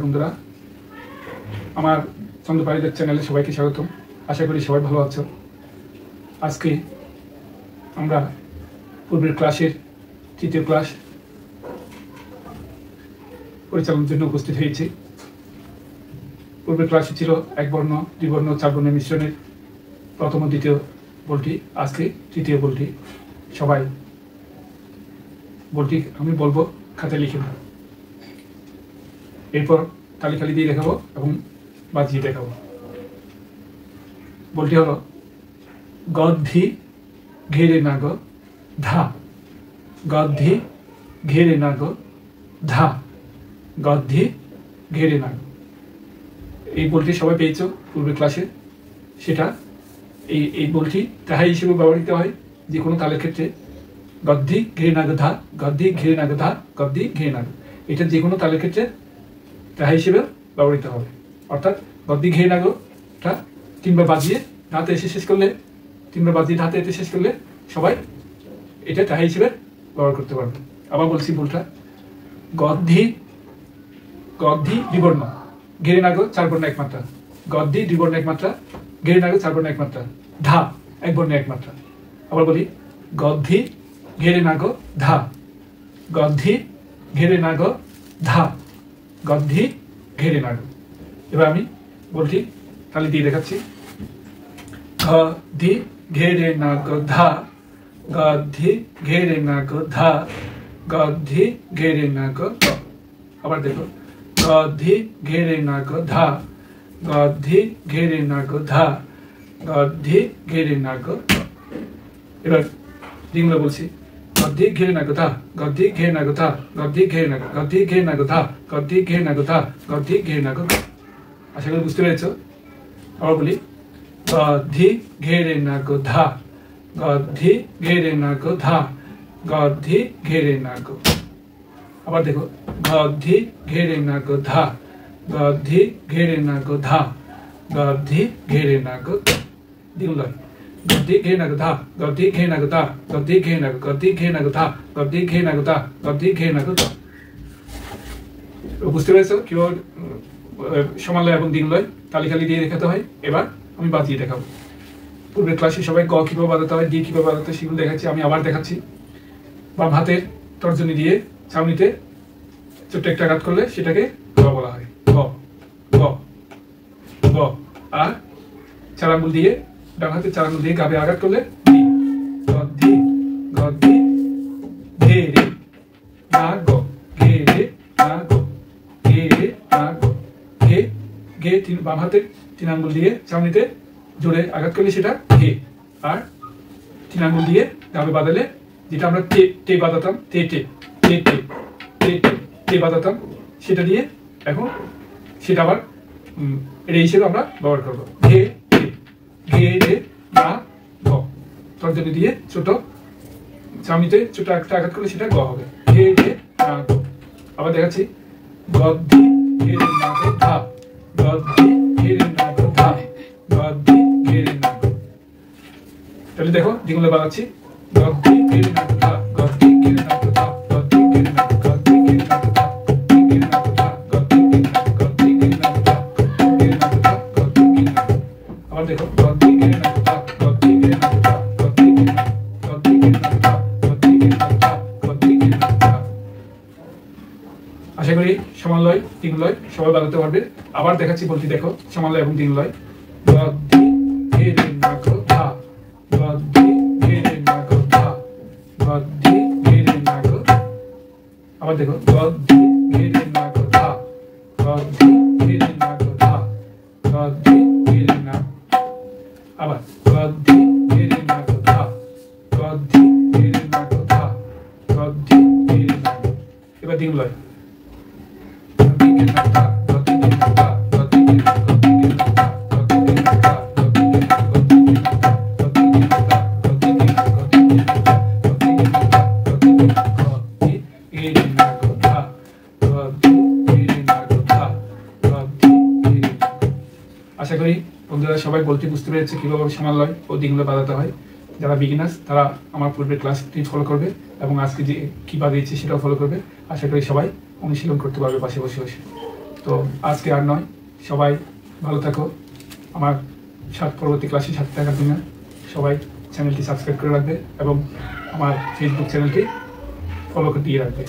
বন্ধুরা, আমার চন্দ্রপাড়িদের চ্যানেলে সবাইকে স্বাগতম। আশা করি সবাই ভালো আছো। আজকে আমরা পূর্বের ক্লাসের তৃতীয় ক্লাস পরিচালনার জন্য উপস্থিত হয়েছি। পূর্বের ক্লাসে ছিল এক বর্ণ, দ্বিবর্ণ, চার বর্ণের মিশ্রণের প্রথম ও দ্বিতীয় বলটি। আজকে তৃতীয় বলটি। সবাই বলটি আমি বলবো, খাতায় লিখে নাও। এরপর তালিকালি দিয়ে দেখাবো এবং বাজিয়ে দেখাবো। বলটি হলো গদ্ধি ঘেরে নাগ ধা, গদ্ধি ঘেরে নাগ ধা, গদ্ধি ঘেরে নাগ। এই বলটি সবাই পেয়েছো পূর্বের ক্লাসে। সেটা এই বলটি তাহাই হিসেবে ব্যবহৃত হয় যে কোনো তালের ক্ষেত্রে। গদ্ধি ঘেরে নাগ ধা, গদ্ধি ঘেরে নাগ ধা, গদ্ধি ঘেরে নাগ, এটা যে কোনো তালের ক্ষেত্রে তাহা হিসেবে ব্যবহৃত হবে। অর্থাৎ গদ্ধি ঘেরে নাগটা তিনবার বাজিয়ে ধাতে এসে শেষ করলে, তিনবার বাজিয়ে ধাতে এসে শেষ করলে সবাই এটা তাহা হিসেবে ব্যবহার করতে পারবে। আবার বলছি বলটা, গদ্ধি গদ্ধি দ্বিবর্ণ, ঘেরে নাগ চার বর্ণ এক মাত্রা, গদ্ধি দ্বিবর্ণ এক মাত্রা, ঘেরে নাগ চার বর্ণ এক মাত্রা, ধা এক বর্ণ এক মাত্রা। আবার বলি, গদ্ধি ঘেরে নাগ ধা, গদ্ধি ঘেরে নাগ ধা, গদ্ধি ঘেরে নাগ। এবার আমি বলছি তাহলে দিয়ে দেখাচ্ছি। গদ্ধি ঘেরে নাগ ধা, গদ্ধি ঘেরে নাগ ধা, গদ্ধি ঘেরে নাগ। আবার দেখো, গদ্ধি ঘেরে নাগ ধা, গদ্ধি ঘেরে নাগ ধা, গদ্ধি ঘেরে নাগ। এবার রিংলা বলছি, গদ্ধি ঘেরে নাগ ধা, গদ্ধি ঘেরে নাগ ধা, গদ্ধি ঘেরে নাগ, গদ্ধি ঘেরে নাগ ধা, গদ্ধি ঘেরে নাগ ধা, গদ্ধি ঘেরে নাগ। আশা করি বুঝতে পেরেছ। আবার বলি, গদ্ধি ঘেরে নাগ ধা, গদ্ধি ঘেরে নাগ ধা, গদ্ধি ঘেরে নাগ। আবার দেখো, গদ্ধি ঘেরে নাগ ধা, গদ্ধি ঘেরে নাগ ধা, গদ্ধি ঘেরে নাগ। দিগুলো গদ্ধি ঘেরে নাগ ধা, গদ্ধি ঘেরে নাগ ধা, গদ্ধি ঘেরে নাগ, গদ্ধি ঘেরে নাগ ধা, গদ্ধি ঘেরে নাগ ধা, গদ্ধি ঘেরে নাগ। বুঝতে পেরেছো কিভাবে সমালয় এবং দিনলয় তালিকালি দিয়ে দেখাতে হয়। এবার আমি বাজিয়ে দেখাবো। পূর্বের ক্লাসে সবাই গ কিভাবে বাজাতে হয়, ডি কিভাবে বাজাতে হয় সেগুলো দেখাচ্ছি। আমি আবার দেখাচ্ছি। বাম হাতের তর্জনী দিয়ে ছাউনিতে ছোট্ট একটা আঘাত করলে সেটাকে গ বলা হয়। গ গ গ। আর চার আঙ্গুল দিয়ে, ডান হাতের চার আঙ্গুল দিয়ে গাবে আঘাত করলে ধি, গদ্ধি গদ্ধি ঘেরে নাগ, ঘেরে নাগ, ঘেরে নাগ। ঘে ঘে বাম হাতের তিন আঙ্গুল দিয়ে ছাউনিতে জোরে আঘাত করলে সেটা ঘে। আর তিন আঙ্গুল দিয়ে গাবে বাঁধালে, যেটা আমরা টে টে বাঁধাতাম, টে টে টে টে টে টে টে বাঁধাতাম, সেটা দিয়ে এখন সেটা আবার রে হিসেবে আমরা ব্যবহার করবো। ঘে ঘে রে না গ। তর্জনী দিয়ে ছোট ছাউনিতে ছোট একটা আঘাত করলে সেটা গ হবে। ঘে রে না গ। আবার দেখাচ্ছি, গদ্ধি ঘেরে নাগ ধা, গদ্ধি ঘেরে নাগ ধা, গদ্ধি ঘেরে নাগ। তাহলে দেখো যেগুলো বাজাচ্ছি, গদ্ধি ঘেরে নাগ ধা, গদ্ধি ঘেরে নাগ ধা, গদ্ধি ঘেরে নাগ, গদ্ধি ঘেরে নাগ ধা, গদ্ধি ঘেরে নাগ ধা, গদ্ধি ঘেরে নাগ, গদ্ধি ঘেরে নাগ ধা, ঘেরে নাগ ধা, গদ্ধি ঘেরে নাগ। আবার দেখো, গদ্ধি ঘেরে নাগ ধা, গদ্ধি ঘেরে নাগ ধা, গদ্ধি ঘেরে নাগ, গদ্ধি ঘেরে নাগ ধা, গদ্ধি ঘেরে নাগ ধা, গদ্ধি ঘেরে নাগ ধা। আশা করি সমালয় তিনলয় সবাই বাজাতে পারবে। আবার দেখাচ্ছি বলছি, দেখো সমালয় এবং তিনলয়। গদ্ধি ঘেরে নাগ ধা, গদ্ধি ঘেরে নাগ ধা, গদ্ধি ঘেরে নাগ। আবার দেখো, গদ্ধি ঘেরে নাগ ধা, গদ্ধি ঘেরে নাগ ধা, গদ্ধি ঘেরে নাগ। আবার গদ্ধি ঘেরে নাগ ধা, গদ্ধি ঘেরে নাগ ধা, গদ্ধি ঘেরে নাগ। এবার তিনলয়, আশা করি বন্ধুরা সবাই বলতে বুঝতে পেরেছে কিভাবে সমালয় ও দিনগুলো বাজাতে হয়। যারা বিগিনার্স তারা আমার পূর্বের ক্লাসটি ফলো করবে এবং আজকে যে কি বাজিয়েছি সেটাও ফলো করবে। আশা করি সবাই অনুশীলন করতে পারবে পাশে বসে বসে। তো আজকে আর নয়, সবাই ভালো থাকো। আমার পরবর্তী ক্লাসে সাথে থাকার জন্য সবাই চ্যানেলটি সাবস্ক্রাইব করে রাখবে এবং আমার ফেসবুক চ্যানেলটি ফলো করে দিয়ে রাখবে।